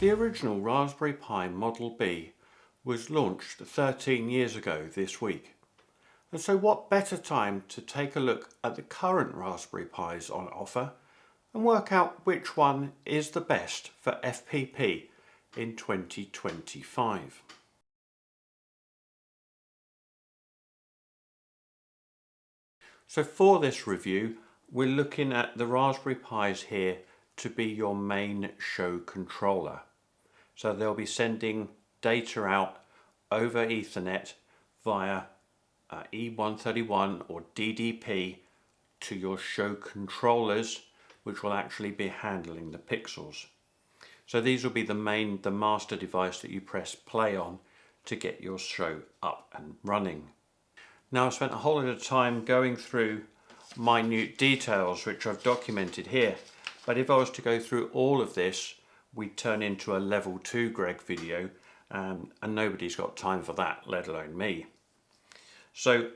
The original Raspberry Pi Model B was launched 13 years ago this week. And so what better time to take a look at the current Raspberry Pis on offer and work out which one is the best for FPP in 2025. So for this review, we're looking at the Raspberry Pis here to be your main show controller. So they'll be sending data out over Ethernet via E131 or DDP to your show controllers, which will actually be handling the pixels. So these will be the master device that you press play on to get your show up and running. Now I've spent a whole lot of time going through minute details which I've documented here, but if I was to go through all of this, we'd turn into a level 2 Greg video, and nobody's got time for that, let alone me. So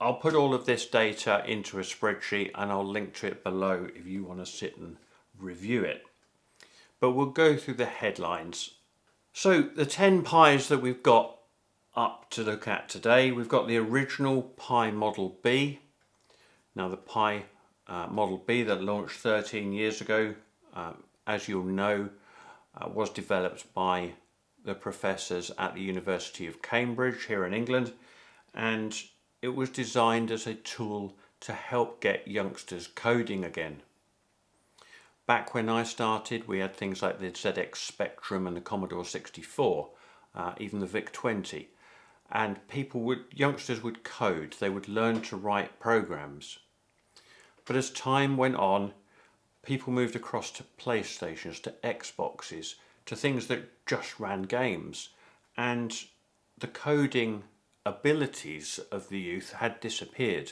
I'll put all of this data into a spreadsheet and I'll link to it below if you want to sit and review it. But we'll go through the headlines. So the 10 Pis that we've got up to look at today, we've got the original Pi Model B. Now the Pi Model B that launched 13 years ago, as you'll know, was developed by the professors at the University of Cambridge here in England, and it was designed as a tool to help get youngsters coding again. Back when I started, we had things like the ZX Spectrum and the Commodore 64, even the VIC-20, and youngsters would code, they would learn to write programs. But as time went on, people moved across to PlayStations, to Xboxes, to things that just ran games, and the coding abilities of the youth had disappeared.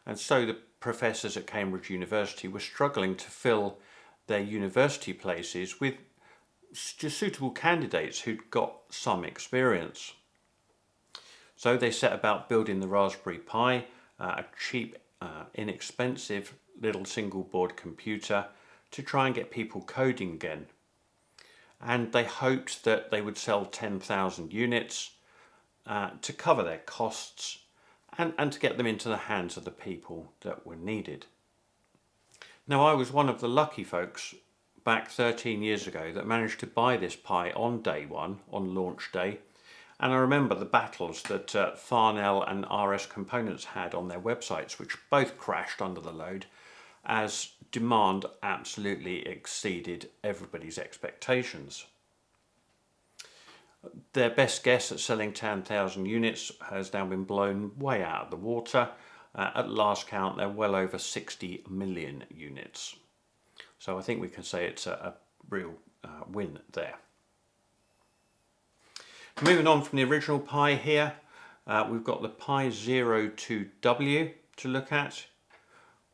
And so the professors at Cambridge University were struggling to fill their university places with suitable candidates who'd got some experience. So they set about building the Raspberry Pi, a cheap, inexpensive little single board computer, to try and get people coding again. And they hoped that they would sell 10,000 units to cover their costs and to get them into the hands of the people that were needed. Now I was one of the lucky folks back 13 years ago that managed to buy this Pi on day one, on launch day, and I remember the battles that Farnell and RS Components had on their websites, which both crashed under the load as demand absolutely exceeded everybody's expectations. Their best guess at selling 10,000 units has now been blown way out of the water. At last count, they're well over 60 million units. So I think we can say it's a real win there. Moving on from the original Pi here, we've got the Pi 02W to look at.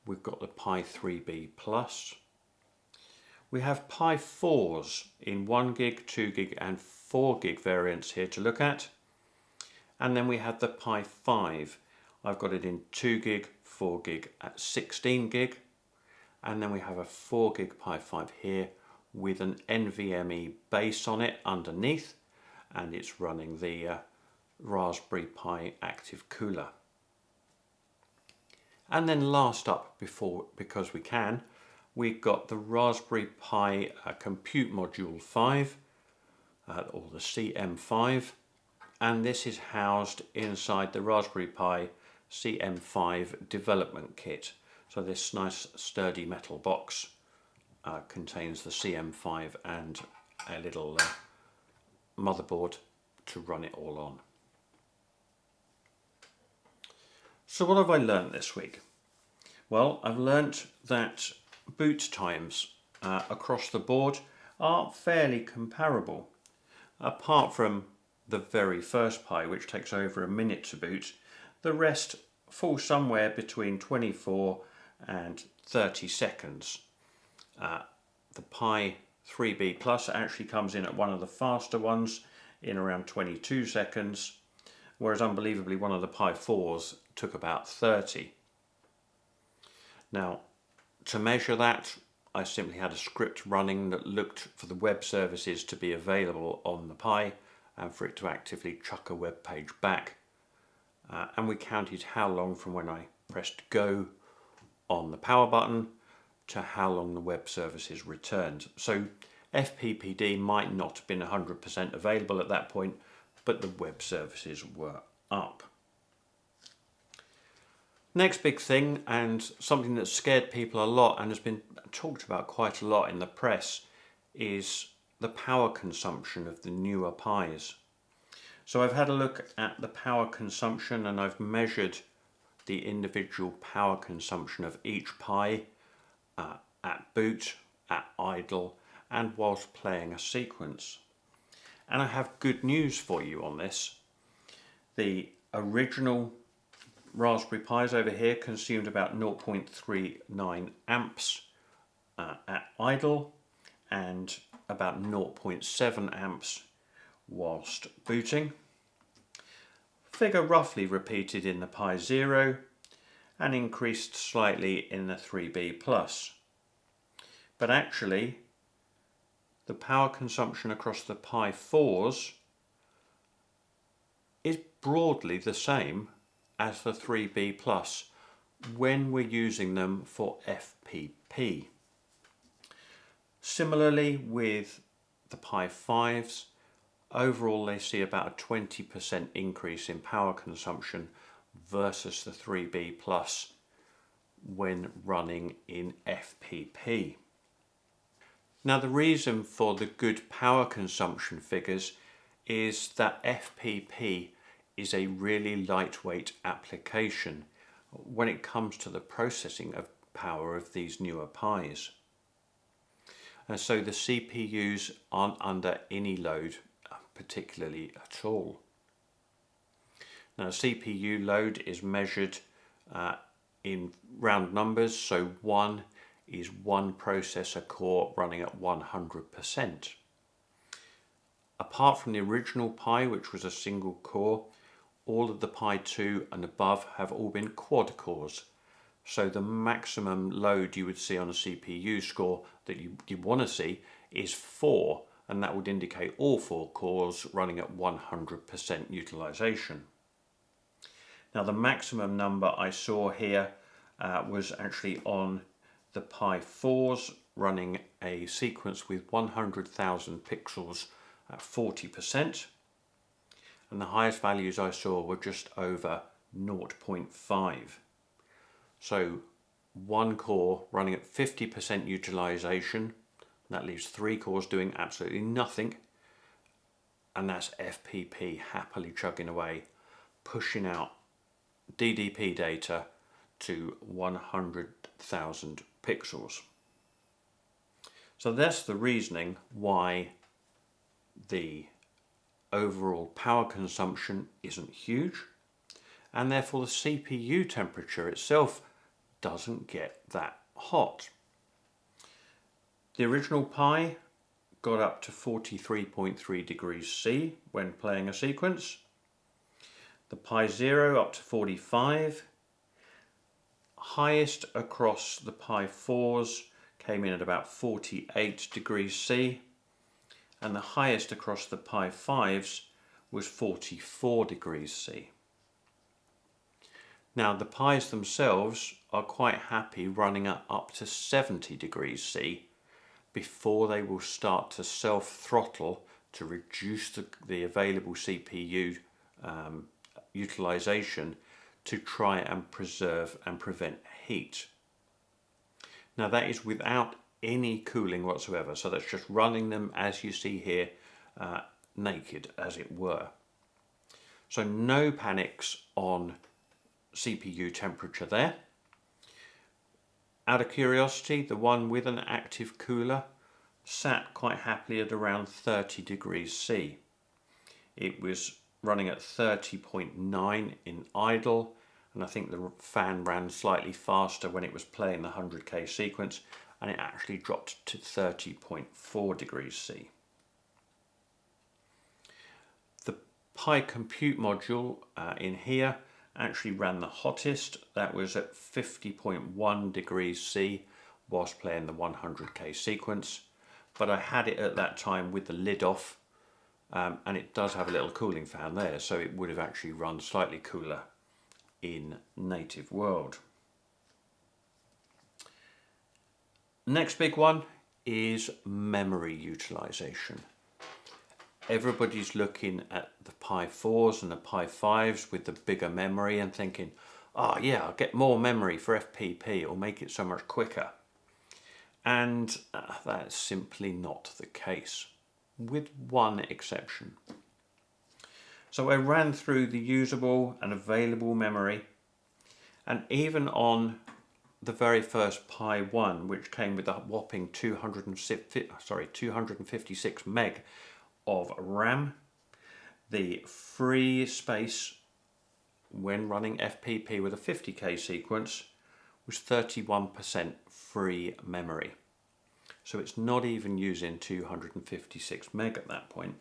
We've got the Pi 3B Plus. We have Pi 4s in 1 gig, 2 gig and 4 gig variants here to look at. And then we have the Pi 5. I've got it in 2 gig, 4 gig at 16 gig. And then we have a 4 gig Pi 5 here with an NVMe base on it underneath, and it's running the Raspberry Pi Active Cooler. And then last up, because we can, we've got the Raspberry Pi Compute Module 5, or the CM5, and this is housed inside the Raspberry Pi CM5 development kit. So this nice sturdy metal box contains the CM5 and a little motherboard to run it all on. So what have I learnt this week? Well, I've learnt that boot times across the board are fairly comparable. Apart from the very first Pi, which takes over a minute to boot, the rest fall somewhere between 24 and 30 seconds. The Pi 3B Plus actually comes in at one of the faster ones in around 22 seconds, whereas unbelievably one of the Pi 4s took about 30. Now, to measure that, I simply had a script running that looked for the web services to be available on the Pi and for it to actively chuck a web page back. And we counted how long from when I pressed go on the power button to how long the web services returned. So FPPD might not have been 100% available at that point, but the web services were up. Next big thing, and something that scared people a lot and has been talked about quite a lot in the press, is the power consumption of the newer Pis. So I've had a look at the power consumption and I've measured the individual power consumption of each Pi at boot, at idle, and whilst playing a sequence. And I have good news for you on this. The original Raspberry Pis over here consumed about 0.39 amps at idle and about 0.7 amps whilst booting. Figure roughly repeated in the Pi Zero and increased slightly in the 3B Plus. But actually the power consumption across the Pi 4s is broadly the same as the 3B Plus when we're using them for FPP. Similarly with the Pi 5s, overall they see about a 20% increase in power consumption versus the 3B Plus when running in FPP. Now the reason for the good power consumption figures is that FPP is a really lightweight application when it comes to the processing of power of these newer Pis. And so the CPUs aren't under any load particularly at all. Now CPU load is measured in round numbers, so 1 is one processor core running at 100%. Apart from the original Pi, which was a single core, all of the Pi 2 and above have all been quad cores. So the maximum load you would see on a CPU score that you want to see is 4, and that would indicate all 4 cores running at 100% utilization. Now the maximum number I saw here was actually on the Pi 4s running a sequence with 100,000 pixels at 40%, and the highest values I saw were just over 0.5. So one core running at 50% utilization, that leaves 3 cores doing absolutely nothing, and that's FPP happily chugging away, pushing out DDP data to 100,000 pixels. So that's the reasoning why the overall power consumption isn't huge, and therefore the CPU temperature itself doesn't get that hot. The original Pi got up to 43.3 degrees C when playing a sequence. The Pi Zero up to 45. Highest across the Pi 4s came in at about 48 degrees C, and the highest across the Pi 5s was 44 degrees C. Now the Pis themselves are quite happy running at up to 70 degrees C before they will start to self-throttle to reduce the available CPU utilization to try and preserve and prevent heat. Now that is without any cooling whatsoever, so that's just running them as you see here, naked as it were. So no panics on CPU temperature there. Out of curiosity, the one with an active cooler sat quite happily at around 30 degrees C. It was running at 30.9 in idle, and I think the fan ran slightly faster when it was playing the 100k sequence, and it actually dropped to 30.4 degrees C. The Pi Compute module in here actually ran the hottest. That was at 50.1 degrees C whilst playing the 100k sequence, but I had it at that time with the lid off, and it does have a little cooling fan there, so it would have actually run slightly cooler in native world. Next big one is memory utilization. Everybody's looking at the Pi 4s and the Pi 5s with the bigger memory and thinking, oh yeah, I'll get more memory for FPP, it'll make it so much quicker. And that's simply not the case, with one exception. So I ran through the usable and available memory, and even on the very first Pi 1, which came with a whopping 256 meg of RAM, the free space when running FPP with a 50k sequence was 31% free memory. So it's not even using 256 meg at that point.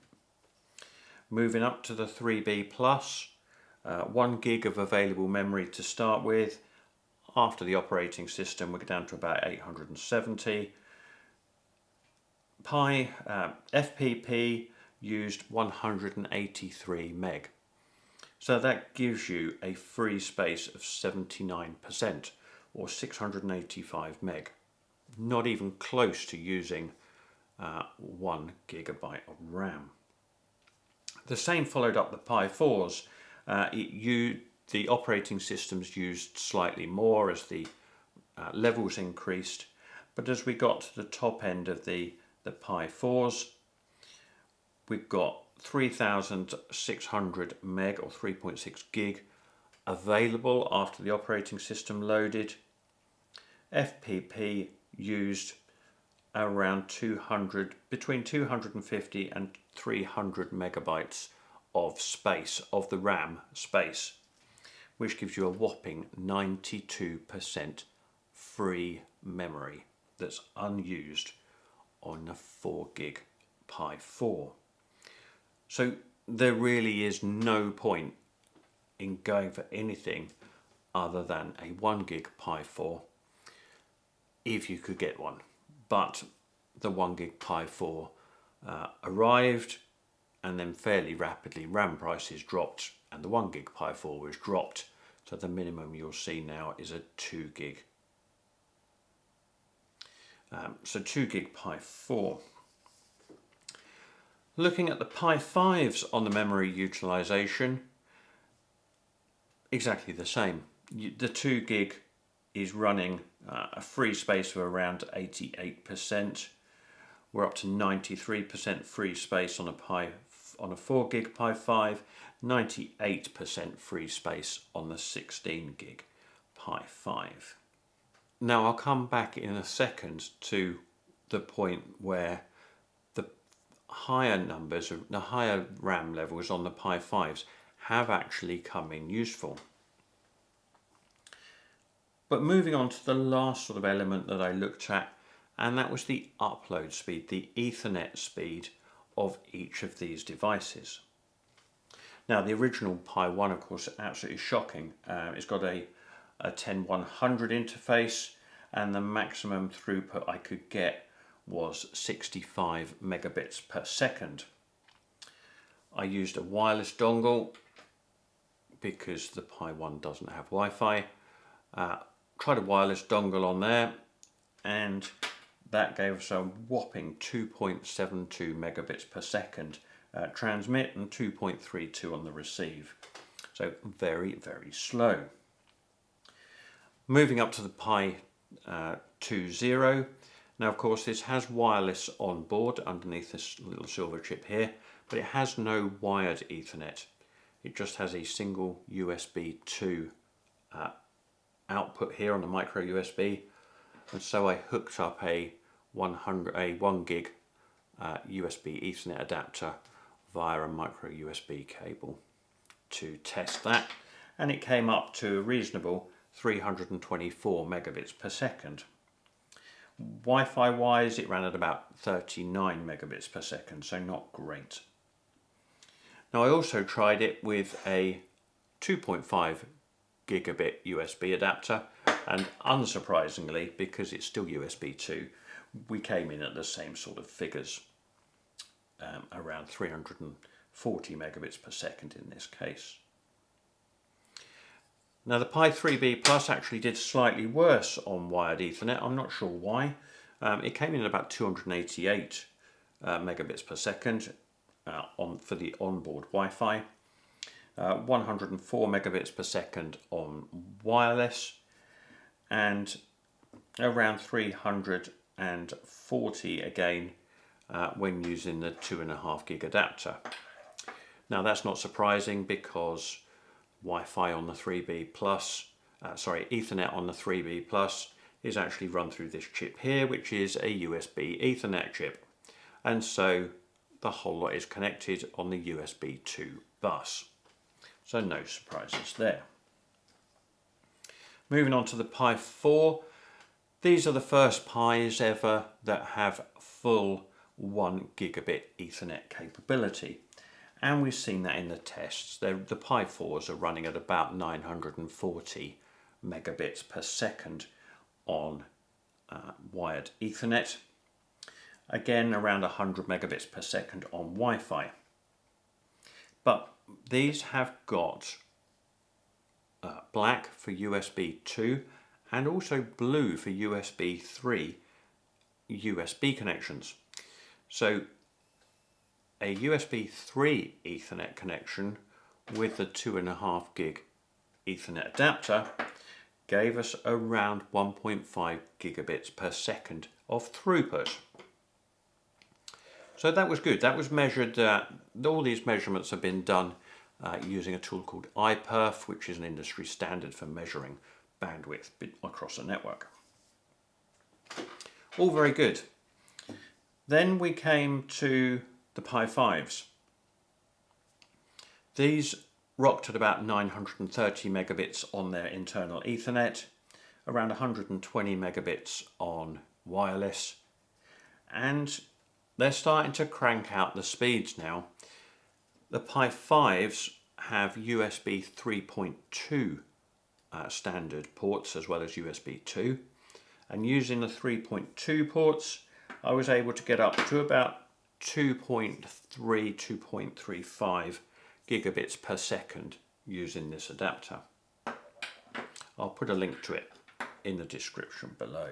Moving up to the 3B plus, 1 gig of available memory to start with. After the operating system, we're down to about 870. FPP used 183 meg. So that gives you a free space of 79%, or 685 meg. Not even close to using 1 gigabyte of RAM. The same followed up the Pi 4s. The operating systems used slightly more as the levels increased, but as we got to the top end of the Pi 4s, we've got 3600 meg or 3.6 gig available after the operating system loaded. FPP used around between 250 and 300 megabytes of space, of the RAM space, which gives you a whopping 92% free memory that's unused on a 4 gig Pi 4. So there really is no point in going for anything other than a 1 gig Pi 4 if you could get one. But the 1 gig Pi 4 arrived, and then fairly rapidly RAM prices dropped and the 1 gig Pi 4 was dropped. So the minimum you'll see now is a 2 gig. So 2 gig Pi 4. Looking at the Pi 5s on the memory utilization, exactly the same. The 2 gig is running a free space of around 88%. We're up to 93% free space on a 4 gig Pi 5, 98% free space on the 16 gig Pi 5. Now I'll come back in a second to the point where the higher numbers, the higher RAM levels on the Pi 5s have actually come in useful. But moving on to the last sort of element that I looked at, and that was the upload speed, the Ethernet speed of each of these devices. Now the original Pi 1, of course, absolutely shocking. It's got a 10100 interface, and the maximum throughput I could get was 65 megabits per second. I used a wireless dongle because the Pi 1 doesn't have Wi-Fi. Tried a wireless dongle on there, and that gave us a whopping 2.72 megabits per second transmit and 2.32 on the receive. So very, very slow. Moving up to the Pi 2.0. Now of course this has wireless on board underneath this little silver chip here, but it has no wired Ethernet. It just has a single USB 2 output here on the micro USB, and so I hooked up a 1 gig USB Ethernet adapter via a micro USB cable to test that, and it came up to a reasonable 324 megabits per second. Wi-Fi wise it ran at about 39 megabits per second, so not great. Now I also tried it with a 2.5 gigabit USB adapter, And unsurprisingly, because it's still USB 2, we came in at the same sort of figures, around 340 megabits per second in this case. Now the Pi 3B Plus actually did slightly worse on wired Ethernet. I'm not sure why. It came in at about 288 megabits per second for the onboard Wi-Fi, 104 megabits per second on wireless, and around 340 again when using the 2.5 gig adapter. Now that's not surprising because Wi-Fi on the 3B Plus, Ethernet on the 3B Plus is actually run through this chip here, which is a USB Ethernet chip. And so the whole lot is connected on the USB 2 bus. So no surprises there. Moving on to the Pi 4. These are the first Pis ever that have full 1 gigabit Ethernet capability. And we've seen that in the tests. The Pi 4s are running at about 940 megabits per second on wired Ethernet. Again, around 100 megabits per second on Wi-Fi. But these have got black for USB 2 and also blue for USB 3 USB connections. So a USB 3 Ethernet connection with the 2.5 gig Ethernet adapter gave us around 1.5 gigabits per second of throughput. So that was good. That was measured, all these measurements have been done using a tool called iPerf, which is an industry standard for measuring bandwidth across a network. All very good. Then we came to the Pi 5s. These rocked at about 930 megabits on their internal Ethernet, around 120 megabits on wireless, and they're starting to crank out the speeds now. The Pi 5s have USB 3.2 standard ports as well as USB 2, and using the 3.2 ports I was able to get up to about 2.3, 2.35 gigabits per second using this adapter. I'll put a link to it in the description below.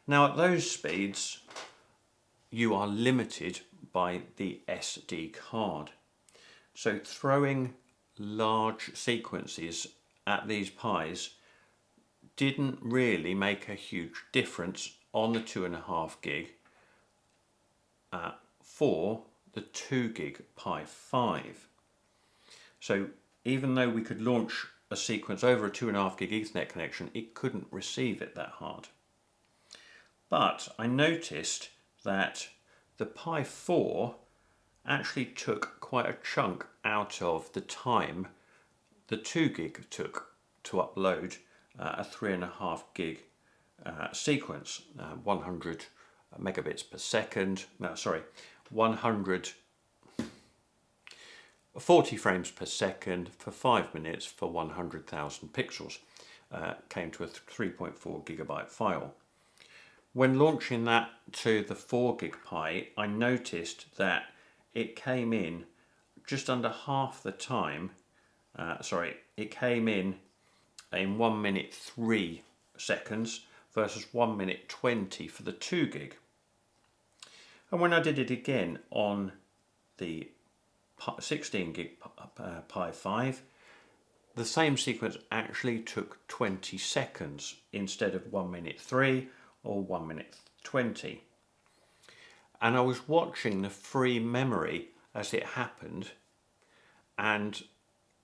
Now at those speeds you are limited by the SD card. So throwing large sequences at these Pis didn't really make a huge difference on the 2.5 gig for the 2 gig Pi 5. So even though we could launch a sequence over a 2.5 gig Ethernet connection, it couldn't receive it that hard. But I noticed that the Pi 4 actually took quite a chunk out of the time the 2 gig took to upload a 3.5 gig sequence, 100 megabits per second, 40 frames per second for 5 minutes for 100,000 pixels, came to a 3.4 gigabyte file. When launching that to the 4 gig Pi, I noticed that it came in just under half the time, it came in 1 minute 3 seconds versus 1 minute 20 for the 2 gig. And when I did it again on the 16 gig Pi 5, the same sequence actually took 20 seconds instead of 1 minute 3 or 1 minute 20. And I was watching the free memory as it happened, and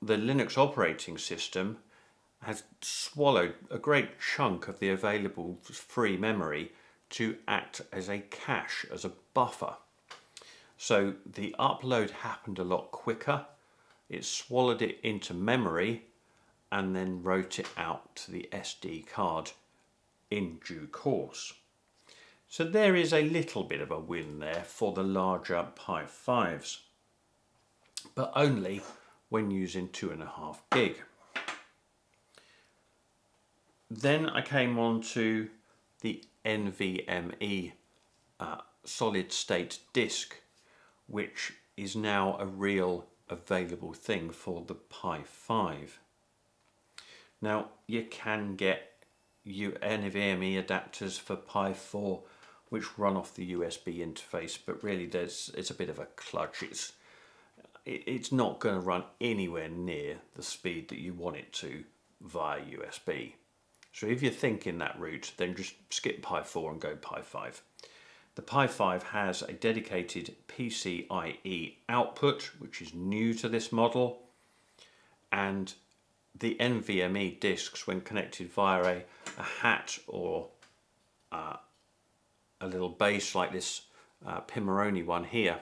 the Linux operating system has swallowed a great chunk of the available free memory to act as a cache, as a buffer. So the upload happened a lot quicker. It swallowed it into memory and then wrote it out to the SD card in due course. So there is a little bit of a win there for the larger Pi 5s, but only when using 2.5 gig. Then I came on to the NVMe solid state disk, which is now a real available thing for the Pi 5. Now you can get NVMe adapters for Pi 4 which run off the USB interface, but really it's a bit of a kludge. It's not going to run anywhere near the speed that you want it to via USB. So if you're thinking that route, then just skip Pi 4 and go Pi 5. The Pi 5 has a dedicated PCIe output, which is new to this model, and the NVMe disks, when connected via a hat or a little base like this Pimoroni one here,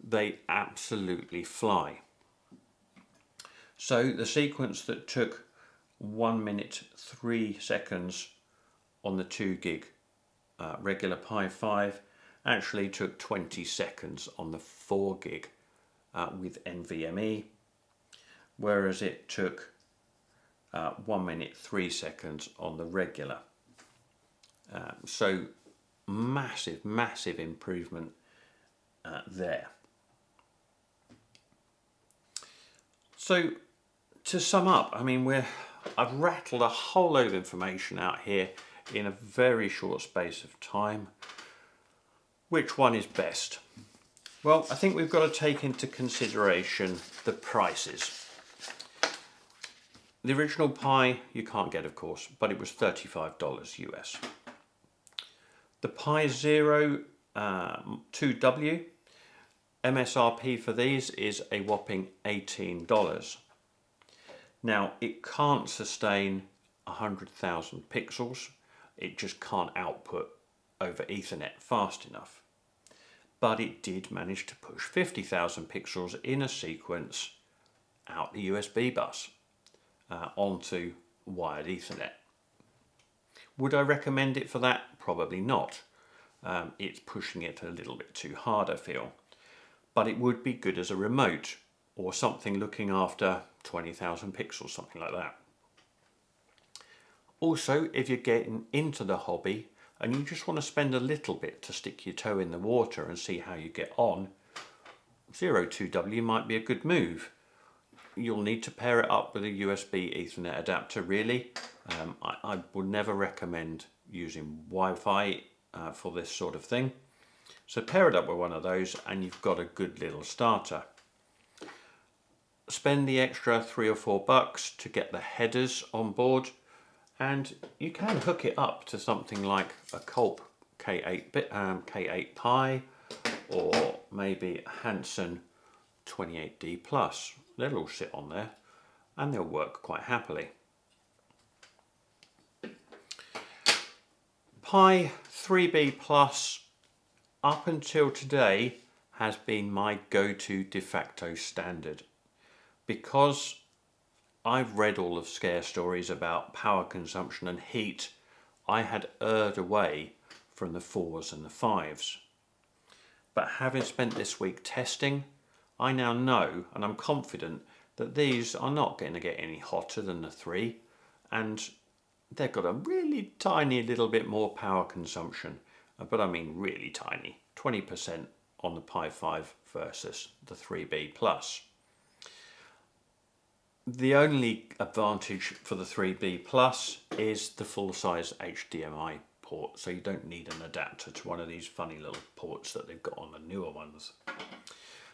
they absolutely fly. So the sequence that took 1 minute 3 seconds on the 2 gig regular Pi 5 actually took 20 seconds on the 4 gig with NVMe, whereas it took 1 minute 3 seconds on the regular. So massive improvement there. So to sum up, I mean, I've rattled a whole load of information out here in a very short space of time. Which one is best? Well, I think we've got to take into consideration the prices. The original Pi you can't get, of course, but it was $35 US. The Pi Zero 2W, MSRP for these is a whopping $18. Now, it can't sustain 100,000 pixels. It just can't output over Ethernet fast enough. But it did manage to push 50,000 pixels in a sequence out the USB bus onto wired Ethernet. Would I recommend it for that? Probably not. It's pushing it a little bit too hard, I feel. But it would be good as a remote or something looking after 20,000 pixels, something like that. Also, if you're getting into the hobby and you just want to spend a little bit to stick your toe in the water and see how you get on, Zero 2W might be a good move. You'll need to pair it up with a USB Ethernet adapter, really. I would never recommend using Wi-Fi for this sort of thing. So pair it up with one of those and you've got a good little starter. Spend the extra $3 or $4 to get the headers on board, and you can hook it up to something like a Culp K8 Pi or maybe a Hanson 28D Plus. They'll all sit on there and they'll work quite happily. Pi 3B Plus up until today has been my go-to de facto standard, because I've read all of scare stories about power consumption and heat. I had erred away from the 4s and the 5s. But having spent this week testing, I now know and I'm confident that these are not going to get any hotter than the 3, and they've got a really tiny little bit more power consumption, but I mean really tiny, 20% on the Pi 5 versus the 3B Plus. The only advantage for the 3B Plus is the full-size HDMI port, so you don't need an adapter to one of these funny little ports that they've got on the newer ones.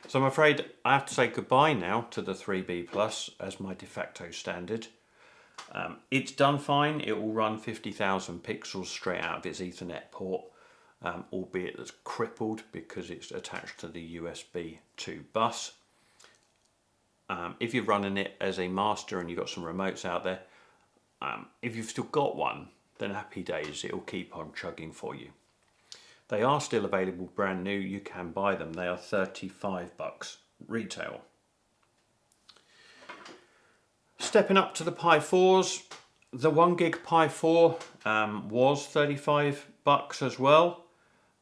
So I'm afraid I have to say goodbye now to the 3B Plus as my de facto standard. It's done fine. It will run 50,000 pixels straight out of its Ethernet port, albeit that's crippled because it's attached to the USB 2 bus. If you're running it as a master and you've got some remotes out there, if you've still got one, then happy days, it'll keep on chugging for you. They are still available brand new. You can buy them. They are $35 retail. Stepping up to the Pi 4s, the 1 gig Pi 4 was $35 as well.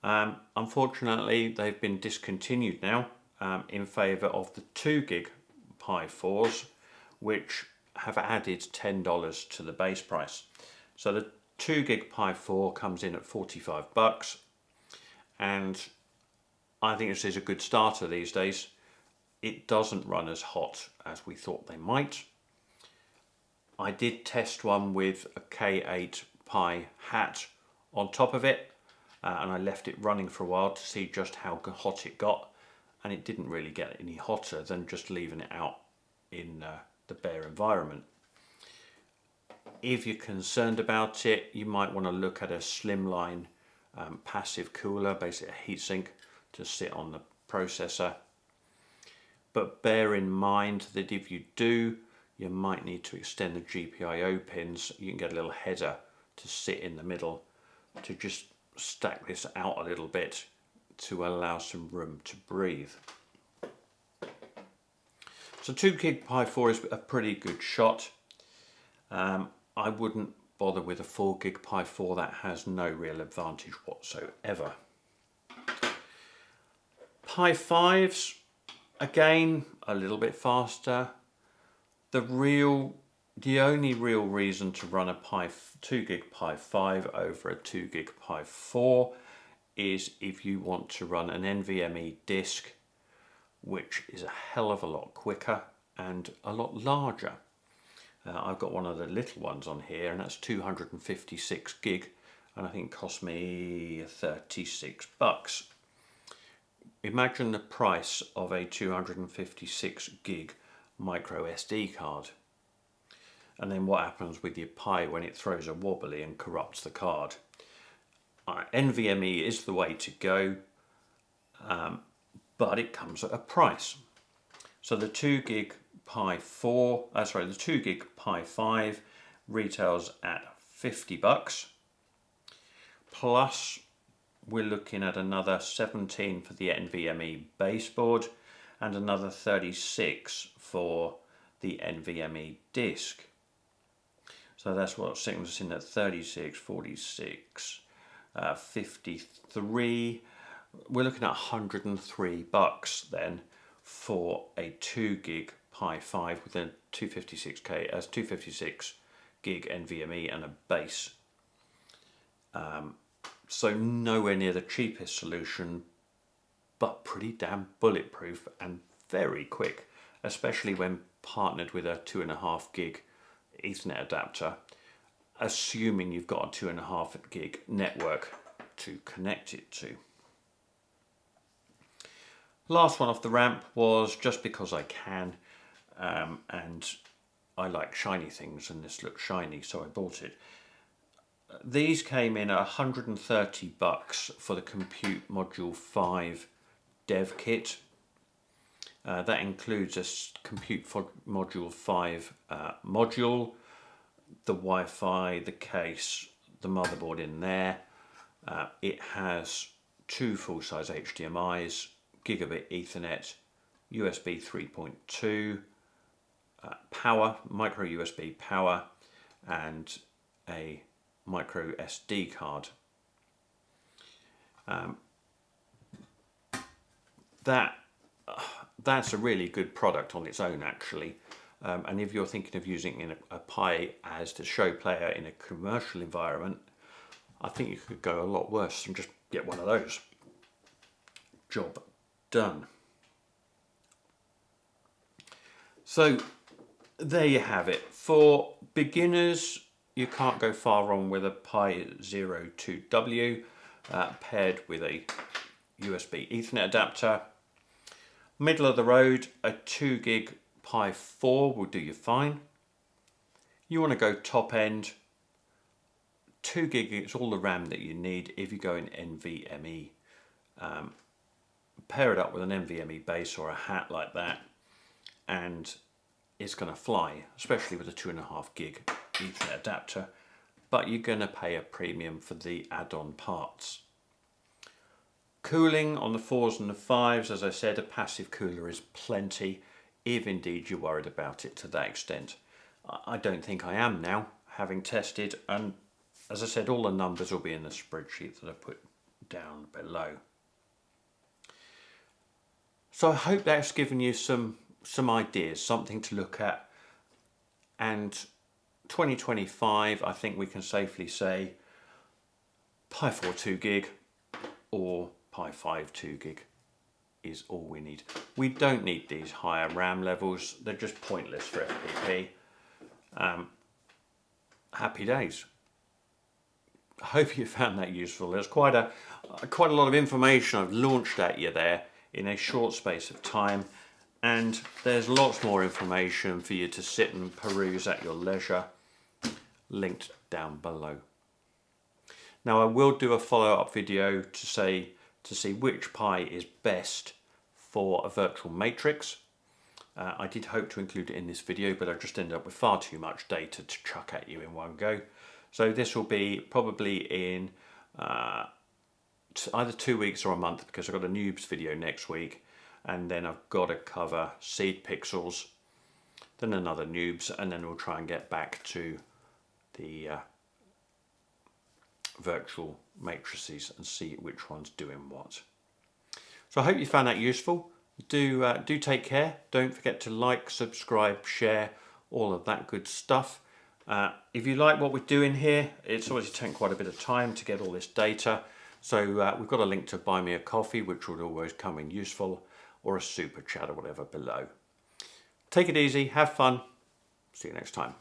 Unfortunately, they've been discontinued now in favour of the 2 gig Pi 4s, which have added $10 to the base price. So the 2 gig Pi 4 comes in at $45, and I think this is a good starter these days. It doesn't run as hot as we thought they might. I did test one with a K8 Pi hat on top of it, and I left it running for a while to see just how hot it got, and it didn't really get any hotter than just leaving it out in the bare environment. If you're concerned about it, you might want to look at a slimline passive cooler, basically a heatsink to sit on the processor. But bear in mind that if you do, you might need to extend the GPIO pins. You can get a little header to sit in the middle to just stack this out a little bit to allow some room to breathe. So 2 gig Pi 4 is a pretty good shot. I wouldn't bother with a 4 gig Pi 4, that has no real advantage whatsoever. Pi 5s, again, a little bit faster. The only real reason to run a 2 gig Pi 5 over a 2 gig Pi 4 is if you want to run an NVMe disk, which is a hell of a lot quicker and a lot larger. I've got one of the little ones on here, and that's 256 gig, and I think it cost me $36. Imagine the price of a 256 gig micro SD card, and then what happens with your Pi when it throws a wobbly and corrupts the card. NVMe is the way to go, but it comes at a price. So the 2 gig Pi 5 retails at $50, plus we're looking at another 17 for the NVMe baseboard and another 36 for the NVMe disk. So that's what sitting us in at 36, 46, 53. We're looking at $103 then for a 2 gig Pi 5 with a 256 gig NVMe and a base. So nowhere near the cheapest solution, but pretty damn bulletproof and very quick, especially when partnered with a 2.5 gig Ethernet adapter, assuming you've got a 2.5 gig network to connect it to. Last one off the ramp was just because I can, and I like shiny things, and this looked shiny, so I bought it. These came in at $130 for the Compute Module 5 dev kit. That includes a Compute Module 5 module, the Wi-Fi, the case, the motherboard in there. It has 2 full-size HDMIs, Gigabit Ethernet, USB 3.2, power, micro USB power, and a micro SD card. That's a really good product on its own, actually. And if you're thinking of using a Pi as the show player in a commercial environment, I think you could go a lot worse and just get one of those. Job done. So there you have it. For beginners, you can't go far wrong with a Pi 02W paired with a USB Ethernet adapter. Middle of the road, a 2 gig Pi 4 will do you fine. You want to go top end, 2 gig is all the RAM that you need if you go in NVMe. Pair it up with an NVMe base or a hat like that, and it's going to fly, especially with a 2.5 gig Ethernet adapter, but you're going to pay a premium for the add-on parts. Cooling on the 4s and the 5s, as I said, a passive cooler is plenty, if indeed you're worried about it to that extent. I don't think I am now, having tested, and as I said, all the numbers will be in the spreadsheet that I put down below. So I hope that's given you some ideas, something to look at and 2025, I think we can safely say Pi 4 2 gig or Pi 5 2 gig is all we need. We don't need these higher RAM levels. They're just pointless for FPP. Happy days. I hope you found that useful. There's quite a lot of information I've launched at you there in a short space of time, and there's lots more information for you to sit and peruse at your leisure, linked down below. Now I will do a follow-up video to see which Pi is best for a virtual matrix. I did hope to include it in this video, but I just ended up with far too much data to chuck at you in one go. So this will be probably in either 2 weeks or a month, because I've got a noobs video next week, and then I've got to cover seed pixels, then another noobs, and then we'll try and get back to the virtual matrices and see which one's doing what. So I hope you found that useful. Do take care. Don't forget to like, subscribe, share, all of that good stuff. If you like what we're doing here, it's obviously taken quite a bit of time to get all this data. So we've got a link to buy me a coffee, which would always come in useful, or a super chat or whatever below. Take it easy, have fun. See you next time.